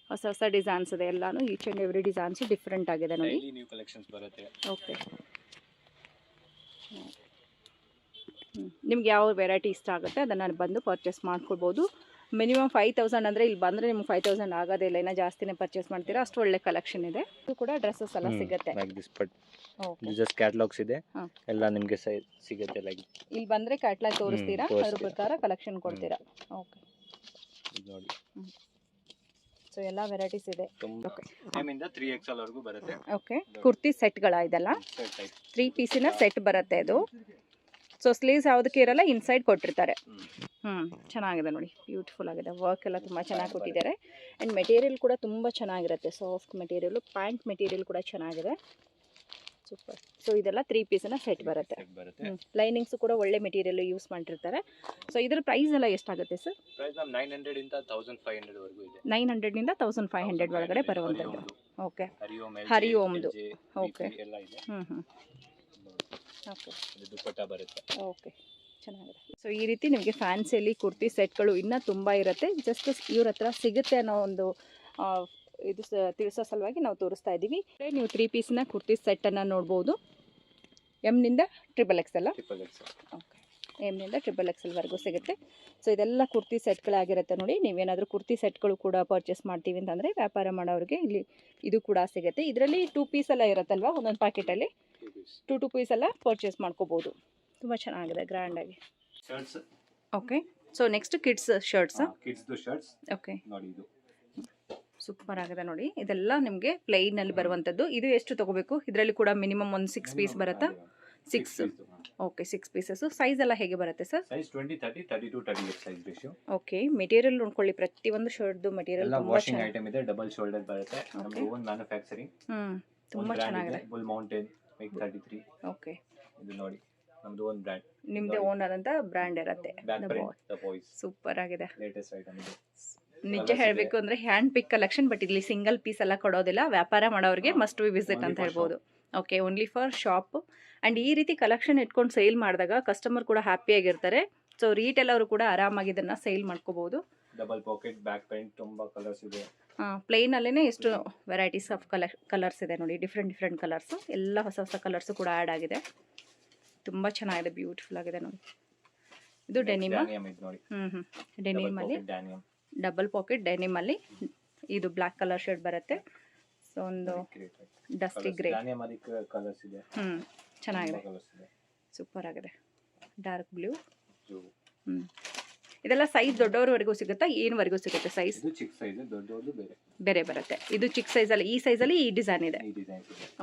ಹೊಸ ಹೊಸ ಡಿಸೈನ್ಸ್ ಇದೆ ಎಲ್ಲಾನು. Each and every designs different ಆಗಿದೆ ನೋಡಿ. ನ್ಯೂ ಕಲೆಕ್ಷನ್ಸ್ ಬರುತ್ತೆ. ಓಕೆ, ನಿಮ್ಗೆ ಯಾವ ವೆರೈಟಿ ಇಷ್ಟ ಆಗುತ್ತೆ ಅದನ್ನು ಬಂದು ಪರ್ಚೇಸ್ ಮಾಡ್ಕೊಳ್ಬೋದು. ಮಿನಿಮಮ್ 5000 ಅಂದರೆ ಇಲ್ಲಿ ಬಂದರೆ ನಿಮ್ಗೆ 5000 ಆಗೋದೇ ಇಲ್ಲ. ಇನ್ನೂ ಜಾಸ್ತಿನೇ ಪರ್ಚೇಸ್ ಮಾಡ್ತೀರಾ, ಅಷ್ಟು ಒಳ್ಳೆ ಕಲೆಕ್ಷನ್ ಇದೆ. ಇದು ಕೂಡ ಡ್ರೆಸ್ಸಸ್ ಎಲ್ಲ ಸಿಗುತ್ತೆ. ಇದು ಜಸ್ಟ್ ಕ್ಯಾಟಲಾಗ್ಸ್ ಇದೆ, ಎಲ್ಲ ನಿಮಗೆ ಸಿಗುತ್ತೆ. ಲೈಕ್ ಇಲ್ಲಿ ಬಂದರೆ ಕ್ಯಾಟಲಾಗ್ ತೋರಿಸ್ತೀರಾ, ಅದ್ರ ಪ್ರಕಾರ ಕಲೆಕ್ಷನ್ ಕೊಡ್ತೀರಾ. ಓಕೆ ನೋಡಿ. ಸೊ ಎಲ್ಲ ವೆರೈಟೀಸ್ ಇದೆ. ಓಕೆ, M ಇಂದ 3XL ವರೆಗೂ ಬರುತ್ತೆ. ಓಕೆ, ಕುರ್ತಿ ಸೆಟ್ಗಳ ಇದೆಲ್ಲ 3 ಪೀಸಿನ ಸೆಟ್ ಬರುತ್ತೆ ಇದು. ಸೊ ಸ್ಲೀವ್ಸ್ ಯಾವುದಕ್ಕೆ ಇರಲ್ಲ, ಇನ್ಸೈಡ್ ಕೊಟ್ಟಿರ್ತಾರೆ. ಚೆನ್ನಾಗಿದೆ ನೋಡಿ, ಬ್ಯೂಟಿಫುಲ್ ಆಗಿದೆ. ವರ್ಕ್ ಎಲ್ಲ ತುಂಬ ಚೆನ್ನಾಗಿ ಕೊಟ್ಟಿದ್ದಾರೆ. ಆ್ಯಂಡ್ ಮೆಟೀರಿಯಲ್ ಕೂಡ ತುಂಬ ಚೆನ್ನಾಗಿರುತ್ತೆ, ಸಾಫ್ಟ್ ಮೆಟೀರಿಯಲು. ಪ್ಯಾಂಟ್ ಮೆಟೀರಿಯಲ್ ಕೂಡ ಚೆನ್ನಾಗಿದೆ. ಸೂಪರ್. ಸೊ ಇದೆಲ್ಲ 3 ಪೀಸಿನ ಸೆಟ್ ಬರುತ್ತೆ. ಲೈನಿಂಗ್ಸ್ ಕೂಡ ಒಳ್ಳೆ ಮೆಟೀರಿಯಲ್ ಯೂಸ್ ಮಾಡಿರ್ತಾರೆ. ಸೊ ಇದರ ಪ್ರೈಸ್ ಎಲ್ಲ ಎಷ್ಟಾಗುತ್ತೆ ಸರ್? ಪ್ರೈಸ್ 900 ಇಂದ 1500 ವರೆಗೂ ಇದೆ. 900 ನಿಂದ 1500 ಒಳಗಡೆ ಬರುವಂಥದ್ದು. ಓಕೆ, ಹರಿಓಮ್ದು. ಓಕೆ, ಎಲ್ಲ ಇದೆ. ಓಕೆ, ದುಪ್ಪಟ್ಟ ಬರುತ್ತೆ. ಓಕೆ, ಚೆನ್ನಾಗಿದೆ. ಸೊ ಈ ರೀತಿ ನಿಮಗೆ ಫ್ಯಾನ್ಸಿಯಲ್ಲಿ ಕುರ್ತಿ ಸೆಟ್ಗಳು ಇನ್ನೂ ತುಂಬ ಇರುತ್ತೆ. ಜಸ್ಟ್ ಇವ್ರ ಹತ್ರ ಸಿಗುತ್ತೆ ಅನ್ನೋ ಒಂದು ಇದು ತಿಳಿಸೋ ಸಲುವಾಗಿ ನಾವು ತೋರಿಸ್ತಾ ಇದ್ದೀವಿ. ನೀವು 3 ಪೀಸಿನ ಕುರ್ತಿ ಸೆಟ್ಟನ್ನು ನೋಡ್ಬೋದು. ಎಮ್ನಿಂದ XXL. ಓಕೆ, ಎಮ್ನಿಂದ XXL ವರೆಗೂ ಸಿಗುತ್ತೆ. ಸೊ ಇದೆಲ್ಲ ಕುರ್ತಿ ಸೆಟ್ಗಳಾಗಿರುತ್ತೆ ನೋಡಿ. ನೀವೇನಾದರೂ ಕುರ್ತಿ ಸೆಟ್ಗಳು ಕೂಡ ಪರ್ಚೇಸ್ ಮಾಡ್ತೀವಿ ಅಂತಂದರೆ ವ್ಯಾಪಾರ ಮಾಡೋರಿಗೆ ಇಲ್ಲಿ ಇದು ಕೂಡ ಸಿಗುತ್ತೆ. ಇದರಲ್ಲಿ 2 ಪೀಸ್ ಎಲ್ಲ ಇರುತ್ತಲ್ವ, ಒಂದೊಂದು ಪ್ಯಾಕೆಟಲ್ಲಿ 2 ಪೀಸ್ ಎಲ್ಲ ಪರ್ಚೇಸ್ ಮಾಡ್ಕೋಬೋದು. ತುಂಬ ಚೆನ್ನಾಗಿದೆ, ಗ್ರ್ಯಾಂಡಾಗಿ. Shirts. Okay, so next kids shirts. ಕಿಡ್ಸ್ದು ಶರ್ಟ್ಸ್. ಓಕೆ ನೋಡಿ, ಇದು ಸೂಪರ್ ಆಗಿದೆ ನೋಡಿ. ಇದೆಲ್ಲ ನಿಮಗೆ ಪ್ಲೈನಲ್ಲಿ ಬರುವಂಥದ್ದು. ಇದು ಎಷ್ಟು ತೊಗೋಬೇಕು? ಇದರಲ್ಲಿ ಕೂಡ ಮಿನಿಮಮ್ ಒಂದು 6 ಪೀಸ್ ಬರುತ್ತಾ? 6. Okay, 6 pieces. ಸೈಜ್ ಎಲ್ಲ ಹೇಗೆ ಬರುತ್ತೆ sir? Size 20, 30, 32, 38 size ratio. Okay, material ನೋಡ್ಕೊಳ್ಳಿ. ಪ್ರತಿಯೊಂದು ಶರ್ಟ್ದು ಮೆಟೀರಿಯಲ್ ಎಲ್ಲ ವಾಷಿಂಗ್ ಐಟಮ್ ಇದೆ. ಡಬಲ್ ಶೋಲ್ಡರ್ ಬರುತ್ತೆ. ನಮಗೆ ಓನ್ ಮ್ಯಾನುಫ್ಯಾಕ್ಚರಿಂಗ್. ತುಂಬ ಚೆನ್ನಾಗಿದೆ. Bull mountain make 33. ಓಕೆ, ಇದು ನೋಡಿ, ನಮ್ದು ಓನ್ ಬ್ರ್ಯಾಂಡ್. ನಿಮ್ದೇ ಓನ್ ಆದಂತ ಬ್ರ್ಯಾಂಡ್ ಇರುತ್ತೆ. ಸೂಪರ್ ಆಗಿದೆ, ಲೇಟೆಸ್ಟ್ ಐಟಮ್ ಇದೆ. ನಿಜ ಹೇಳಬೇಕು ಅಂದ್ರೆ ಹ್ಯಾಂಡ್ ಪಿಕ್ ಕಲೆಕ್ಷನ್. ಬಟ್ ಇಲ್ಲಿ ಸಿಂಗಲ್ ಪೀಸ್ ಎಲ್ಲ ಕೊಡೋದಿಲ್ಲ. ವ್ಯಾಪಾರ ಮಾಡೋರಿಗೆ ಮಸ್ಟ್ ವಿ ವಿಸಿಟ್ ಅಂತ ಹೇಳ್ಬೋದು. Okay, only for shop. And ಈ ರೀತಿ ಕಲೆಕ್ಷನ್ ಇಟ್ಕೊಂಡು ಸೇಲ್ ಮಾಡಿದಾಗ ಕಸ್ಟಮರ್ ಕೂಡ ಹ್ಯಾಪಿಯಾಗಿರ್ತಾರೆ. ಸೊ ರೀಟೇಲ್ ಅವರು ಕೂಡ ಆರಾಮಾಗಿ ಇದನ್ನು ಸೇಲ್ ಮಾಡ್ಕೋಬಹುದು. ಡಬಲ್ ಪಾಕೆಟ್, ಬ್ಯಾಕ್ ಪ್ಯಾಂಟ್, ತುಂಬ ಕಲರ್ಸ್ ಇದೆ. ಪ್ಲೇನ್ ಅಲ್ಲೇ ಎಷ್ಟು ವೆರೈಟೀಸ್ ಆಫ್ ಕಲರ್ಸ್ ಇದೆ ನೋಡಿ. ಡಿಫ್ರೆಂಟ್ ಕಲರ್ಸು, ಎಲ್ಲ ಹೊಸ ಹೊಸ ಕಲರ್ಸು ಕೂಡ ಆ್ಯಡ್ ಆಗಿದೆ. ತುಂಬ ಚೆನ್ನಾಗಿದೆ, ಬ್ಯೂಟಿಫುಲ್ ಆಗಿದೆ ನೋಡಿ. ಇದು ಡೆನಿಮ್. ಡೆನಿಮಲ್ಲಿ ಡಬಲ್ ಪಾಕೆಟ್ ಡೆನಿಮಲ್ಲಿ ಇದು ಬ್ಲ್ಯಾಕ್ ಕಲರ್ ಶರ್ಟ್ ಬರುತ್ತೆ. ಸೊ ಒಂದು ಡಸ್ಟಿ ಗ್ರೇ. ಚೆನ್ನಾಗಿದೆ, ಸೂಪರ್ ಆಗಿದೆ. Dark blue. ಇದೆಲ್ಲ ಸೈಜ್ ದೊಡ್ಡವರವರೆಗೂ ಸಿಗುತ್ತಾ? ಏನವರೆಗೂ ಸಿಗುತ್ತೆ ಸೈಜ್? ಬೇರೆ ಬರುತ್ತೆ. ಇದು ಚಿಕ್ಕ ಸೈಜಲ್ಲಿ, ಈ ಸೈಜಲ್ಲಿ ಈ ಡಿಸೈನ್ ಇದೆ.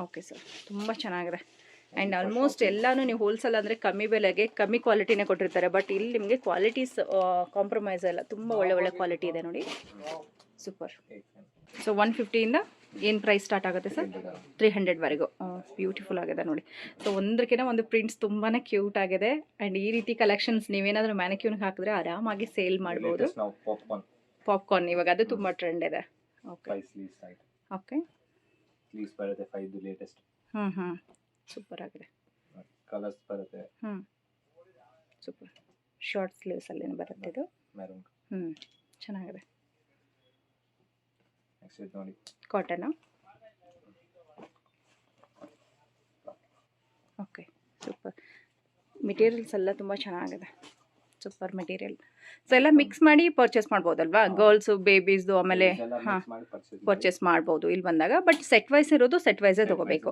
ಓಕೆ ಸರ್, ತುಂಬ ಚೆನ್ನಾಗಿದೆ. ಆ್ಯಂಡ್ ಆಲ್ಮೋಸ್ಟ್ ಎಲ್ಲಾನು ನೀವು ಹೋಲ್ಸೇಲ್ ಅಂದರೆ ಕಮ್ಮಿ ಬೆಲೆಗೆ ಕಮ್ಮಿ ಕ್ವಾಲಿಟಿನೇ ಕೊಟ್ಟಿರ್ತಾರೆ. ಬಟ್ ಇಲ್ಲಿ ನಿಮಗೆ ಕ್ವಾಲಿಟೀಸ್ ಕಾಂಪ್ರಮೈಸ್ ಇಲ್ಲ, ತುಂಬ ಒಳ್ಳೆ ಕ್ವಾಲಿಟಿ ಇದೆ ನೋಡಿ. ಸೂಪರ್. ಸೊ 150ಇಂದ ಏನು ಪ್ರೈಸ್ ಸ್ಟಾರ್ಟ್ ಆಗುತ್ತೆ ಸರ್? 300ವರೆಗೂ. ಬ್ಯೂಟಿಫುಲ್ ಆಗಿದೆ ನೋಡಿ. ಸೊ ಒಂದಕ್ಕಿಂತ ಒಂದು ಪ್ರಿಂಟ್ಸ್ ತುಂಬಾ ಕ್ಯೂಟ್ ಆಗಿದೆ. ಆ್ಯಂಡ್ ಈ ರೀತಿ ಕಲೆಕ್ಷನ್ಸ್ ನೀವೇನಾದರೂ ಮ್ಯಾನಿಕ್ಯೂನ್ಗೆ ಹಾಕಿದ್ರೆ ಆರಾಮಾಗಿ ಸೇಲ್ ಮಾಡ್ಬೋದು. ಪಾಪ್ಕಾರ್ನ್ ಇವಾಗ ಅದು ತುಂಬ ಟ್ರೆಂಡ್ ಇದೆ. ಓಕೆ ಓಕೆ ಸ್ಲೀವ್ಸ್ ಬರುತ್ತೆ 5 ಲೇಟೆಸ್ಟ್. ಸೂಪರ್ ಆಗಿದೆ. ಕಲರ್ಸ್ ಬರುತ್ತೆ. ಸೂಪರ್. ಶಾರ್ಟ್ ಸ್ಲೀವ್ಸ್ ಅಲ್ಲಿ ಬರುತ್ತೆ ಇದು. ಮೆರೂನ್. ಚೆನ್ನಾಗಿದೆ. ನೆಕ್ಸ್ಟ್ ಇದು ನೋಡಿ. ಕಾಟನ್. Okay super. ಮೆಟೀರಿಯಲ್ಸ್ ಎಲ್ಲ ತುಂಬ ಚೆನ್ನಾಗಿದೆ. Super material. ಸೊ ಎಲ್ಲ ಮಿಕ್ಸ್ ಮಾಡಿ ಪರ್ಚೇಸ್ ಮಾಡ್ಬೋದಲ್ವಾ? ಗರ್ಲ್ಸು ಬೇಬೀಸ್ದು ಆಮೇಲೆ ಪರ್ಚೇಸ್ ಮಾಡ್ಬೋದು ಇಲ್ಲಿ ಬಂದಾಗ. ಬಟ್ ಸೆಟ್ ವೈಸ್ ಇರೋದು ಸೆಟ್ ವೈಸೇ ತೊಗೋಬೇಕು.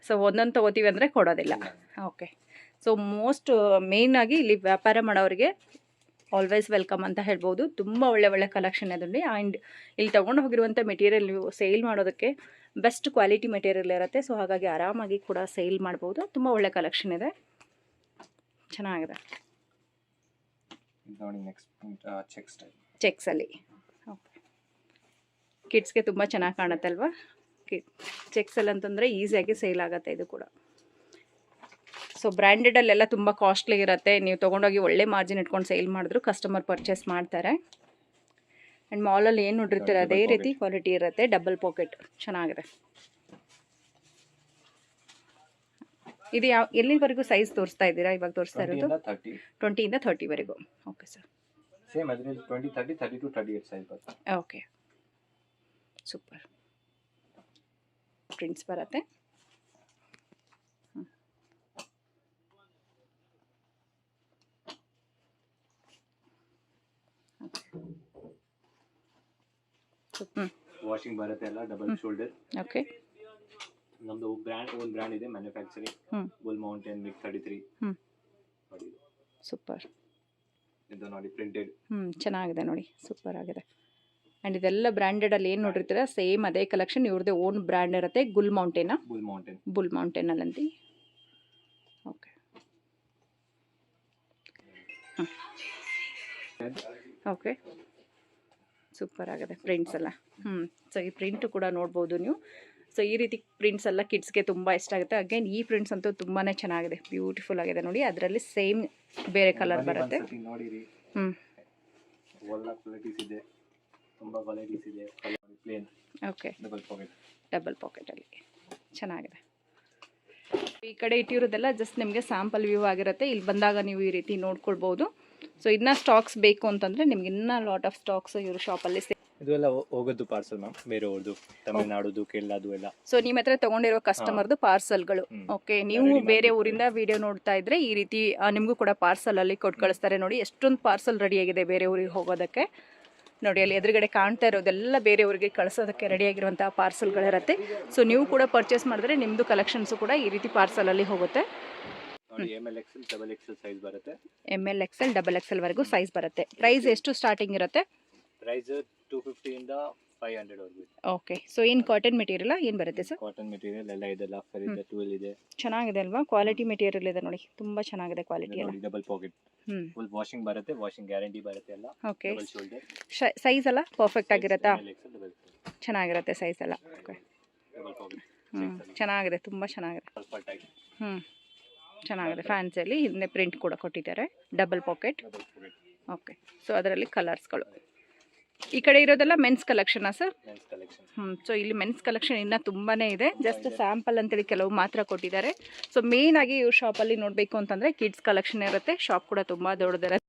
ಸೊ ಒಂದೊಂದು ತೊಗೋತೀವಿ ಅಂದರೆ ಕೊಡೋದಿಲ್ಲ. ಓಕೆ. ಸೊ ಮೋಸ್ಟ್ ಮೇಯ್ನಾಗಿ ಇಲ್ಲಿ ವ್ಯಾಪಾರ ಮಾಡೋರಿಗೆ ಆಲ್ವೇಸ್ ವೆಲ್ಕಮ್ ಅಂತ ಹೇಳ್ಬೋದು. ತುಂಬ ಒಳ್ಳೆ ಕಲೆಕ್ಷನ್ ಇದೆ ನೋಡಿ. ಆ್ಯಂಡ್ ಇಲ್ಲಿ ತೊಗೊಂಡು ಹೋಗಿರುವಂಥ ಮೆಟೀರಿಯಲ್ ನೀವು ಸೇಲ್ ಮಾಡೋದಕ್ಕೆ ಬೆಸ್ಟ್ ಕ್ವಾಲಿಟಿ ಮೆಟೀರಿಯಲ್ ಇರುತ್ತೆ. ಸೊ ಹಾಗಾಗಿ ಆರಾಮಾಗಿ ಕೂಡ ಸೇಲ್ ಮಾಡ್ಬೋದು. ತುಂಬ ಒಳ್ಳೆ ಕಲೆಕ್ಷನ್ ಇದೆ, ಚೆನ್ನಾಗಿದೆ ನೋಡಿ. ನೆಕ್ಸ್ಟ್ ಚೆಕ್ಸಲ್ಲಿ. ಓಕೆ. ಕಿಡ್ಸ್ಗೆ ತುಂಬ ಚೆನ್ನಾಗಿ ಕಾಣುತ್ತೆ ಅಲ್ವಾ? ಚೆಕ್ಸಲ್ಲಿ ಅಂತಂದರೆ ಈಸಿಯಾಗಿ ಸೇಲ್ ಆಗುತ್ತೆ ಇದು ಕೂಡ. ಸೊ ಬ್ರ್ಯಾಂಡೆಡಲ್ಲೆಲ್ಲ ತುಂಬ ಕಾಸ್ಟ್ಲಿ ಇರುತ್ತೆ. ನೀವು ತೊಗೊಂಡೋಗಿ ಒಳ್ಳೆ ಮಾರ್ಜಿನ್ ಇಟ್ಕೊಂಡು ಸೇಲ್ ಮಾಡಿದ್ರು ಕಸ್ಟಮರ್ ಪರ್ಚೇಸ್ ಮಾಡ್ತಾರೆ. ಆ್ಯಂಡ್ ಮಾಲಲ್ಲಿ ಏನು ನೋಡಿರ್ತೀರ ಅದೇ ರೀತಿ ಕ್ವಾಲಿಟಿ ಇರುತ್ತೆ. ಡಬಲ್ ಪಾಕೆಟ್ ಚೆನ್ನಾಗಿದೆ. ಇದು ಎಲ್ಲಿವರೆಗೂ ಸೈಜ್ ತೋರಿಸ್ತಾ ಇದ್ದೀರಾ ಇವಾಗ? ತೋರಿಸ್ತಾ ಇರೋದು 20ಇಂದ 30ವರೆಗೂ. Okay sir. ಸೇಮ್ ಅದರಲ್ಲಿ 20, 30, 32, 38 ಸೈಜ್ ಬರುತ್ತೆ. Okay super. ಪ್ರಿಂಟ್ಸ್ ಬರುತ್ತೆ. ವಾಷಿಂಗ್ ಬರುತ್ತೆ ಎಲ್ಲ ಡಬಲ್ ಶೋಲ್ಡರ್. ಓಕೆ. ನಮ್ದು ಓನ್ ಬ್ರ್ಯಾಂಡ್ ಇದೆ ಮ್ಯಾನುಫ್ಯಾಕ್ಚರಿಂಗ್. ಬುಲ್ ಮೌಂಟೇನ್ ಮಿಕ್ 33 ನೋಡಿ. ಸೂಪರ್. ಇದು ನೋಡಿ ಪ್ರಿಂಟೆಡ್. ಚೆನ್ನಾಗಿದೆ ನೋಡಿ. ಸೂಪರ್ ಆಗಿದೆ. ಆ್ಯಂಡ್ ಇದೆಲ್ಲ ಬ್ರ್ಯಾಂಡೆಡಲ್ಲಿ ಏನು ನೋಡಿರ್ತೀರ ಸೇಮ್ ಅದೇ ಕಲೆಕ್ಷನ್. ಇವ್ರದ್ದೇ ಓನ್ ಬ್ರ್ಯಾಂಡ್ ಇರುತ್ತೆ. ಬುಲ್ ಮೌಂಟೇನಲ್ಲಂತಿ. ಓಕೆ. ಓಕೆ ಸೂಪರ್ ಆಗಿದೆ ಪ್ರಿಂಟ್ಸ್ ಎಲ್ಲ. ಸೊ ಈ ಪ್ರಿಂಟು ಕೂಡ ನೋಡ್ಬೋದು ನೀವು. ಸೊ ಈ ರೀತಿ ಪ್ರಿಂಟ್ಸ್ ಎಲ್ಲ ಕಿಡ್ಸ್ಗೆ ತುಂಬ ಇಷ್ಟ ಆಗುತ್ತೆ. ಅಗೇನ್ ಈ ಪ್ರಿಂಟ್ಸ್ ಅಂತೂ ತುಂಬಾ ಚೆನ್ನಾಗಿದೆ, ಬ್ಯೂಟಿಫುಲ್ ಆಗಿದೆ ನೋಡಿ. ಅದರಲ್ಲಿ ಸೇಮ್ ಬೇರೆ ಕಲರ್ ಬರುತ್ತೆ. ಓಕೆ. ಡಬಲ್ ಪಾಕೆಟಲ್ಲಿ ಚೆನ್ನಾಗಿದೆ. ಈ ಕಡೆ ಇಟ್ಟಿರೋದೆಲ್ಲ ಜಸ್ಟ್ ನಿಮಗೆ ಸ್ಯಾಂಪಲ್ ವ್ಯೂ ಆಗಿರುತ್ತೆ. ಇಲ್ಲಿ ಬಂದಾಗ ನೀವು ಈ ರೀತಿ ನೋಡ್ಕೊಳ್ಬೋದು. ಸೊ ಇನ್ನೂ ಸ್ಟಾಕ್ಸ್ ಬೇಕು ಅಂತಂದರೆ ನಿಮ್ಗೆ ಇನ್ನೂ ಲಾಟ್ ಆಫ್ ಸ್ಟಾಕ್ಸ್ ಇವರು ಶಾಪಲ್ಲಿ ಇದೆಲ್ಲ ಹೋಗೋದು ಪಾರ್ಸಲ್ ಮ್ಯಾಮ್, ಬೇರೆಯವ್ರದ್ದು, ತಮಿಳ್ನಾಡುದು, ಕೇರಳದು ಎಲ್ಲ. ಸೊ ನಿಮ್ಮ ಹತ್ರ ತಗೊಂಡಿರೋ ಕಸ್ಟಮರ್ದು ಪಾರ್ಸಲ್ಗಳು. ಓಕೆ. ನೀವು ಬೇರೆ ಊರಿಂದ ವಿಡಿಯೋ ನೋಡ್ತಾ ಇದ್ರೆ ಈ ರೀತಿ ನಿಮಗೂ ಕೂಡ ಪಾರ್ಸಲಲ್ಲಿ ಕೊಟ್ಟು ಕಳಿಸ್ತಾರೆ ನೋಡಿ. ಎಷ್ಟೊಂದು ಪಾರ್ಸಲ್ ರೆಡಿಯಾಗಿದೆ ಬೇರೆ ಊರಿಗೆ ಹೋಗೋದಕ್ಕೆ ನೋಡಿ. ಅಲ್ಲಿ ಎದುರುಗಡೆ ಕಾಣ್ತಾ ಇರೋದೆಲ್ಲ ಬೇರೆ ಊರಿಗೆ ಕಳಿಸೋದಕ್ಕೆ ರೆಡಿಯಾಗಿರುವಂತಹ ಪಾರ್ಸಲ್ಗಳಿರುತ್ತೆ. ಸೊ ನೀವು ಕೂಡ ಪರ್ಚೇಸ್ ಮಾಡಿದ್ರೆ ನಿಮ್ಮದು ಕಲೆಕ್ಷನ್ಸು ಕೂಡ ಈ ರೀತಿ ಪಾರ್ಸಲಲ್ಲಿ ಹೋಗುತ್ತೆ. ML XL double XL size ಬರುತ್ತೆ. ML XL ಡಬಲ್ XL ವರೆಗೂ ಸೈಜ್ ಬರುತ್ತೆ. ಪ್ರೈಸ್ ಎಷ್ಟು ಸ್ಟಾರ್ಟಿಂಗ್ ಇರುತ್ತೆ? ಪ್ರೈಸ್ 250 ಇಂದ 500 ವರೆಗೂ. ಓಕೆ. ಸೊ ಏನು ಕಾಟನ್ ಮೆಟೀರಿಯಲ್ ಏನು ಬರುತ್ತೆ ಸರ್? ಕಾಟನ್ ಮೆಟೀರಿಯಲ್ ಎಲ್ಲ ಇದೆ. ಲಾಫರ್ ಇದೆ, ಟೂಲ್ ಇದೆ. ಚೆನ್ನಾಗಿದೆ ಅಲ್ವಾ? ಕ್ವಾಲಿಟಿ ಮೆಟೀರಿಯಲ್ ಇದೆ ನೋಡಿ, ತುಂಬಾ ಚೆನ್ನಾಗಿದೆ ಕ್ವಾಲಿಟಿ ಎಲ್ಲ. Double pocket. ಫುಲ್ ವಾಷಿಂಗ್ ಬರುತ್ತೆ, ವಾಷಿಂಗ್ ಗ್ಯಾರಂಟಿ ಬರುತ್ತೆ ಎಲ್ಲ. ಓಕೆ. Double shoulder. ಸೈಜ್ ಎಲ್ಲ ಪರ್ಫೆಕ್ಟ್ ಆಗಿರುತ್ತಾ? ಚೆನ್ನಾಗಿರುತ್ತೆ ಸೈಜ್ ಎಲ್ಲ. ಓಕೆ. Double pocket. ಚೆನ್ನಾಗಿದೆ, ತುಂಬ ಚೆನ್ನಾಗಿದೆ. ಚೆನ್ನಾಗಿದೆ. ಫ್ಯಾನ್ಸಿಯಲ್ಲಿ ಹಿಂದೆ ಪ್ರಿಂಟ್ ಕೂಡ ಕೊಟ್ಟಿದ್ದಾರೆ. Double packet. ಓಕೆ. ಸೊ ಅದರಲ್ಲಿ ಕಲರ್ಸ್ಗಳು. ಈ ಕಡೆ ಇರೋದೆಲ್ಲ ಮೆನ್ಸ್ ಕಲೆಕ್ಷನಾ ಸರ್? ಸೊ ಇಲ್ಲಿ ಮೆನ್ಸ್ ಕಲೆಕ್ಷನ್ ಇನ್ನೂ ತುಂಬಾ ಇದೆ. ಜಸ್ಟ್ ಸ್ಯಾಂಪಲ್ ಅಂತೇಳಿ ಕೆಲವು ಮಾತ್ರ ಕೊಟ್ಟಿದ್ದಾರೆ. ಸೊ ಮೇಯ್ನ್ ಆಗಿ ಇವ್ರ ಶಾಪಲ್ಲಿ ನೋಡಬೇಕು ಅಂತಂದರೆ ಕಿಡ್ಸ್ ಕಲೆಕ್ಷನ್ ಇರುತ್ತೆ. ಶಾಪ್ ಕೂಡ ತುಂಬ ದೊಡ್ಡದಿರುತ್ತೆ.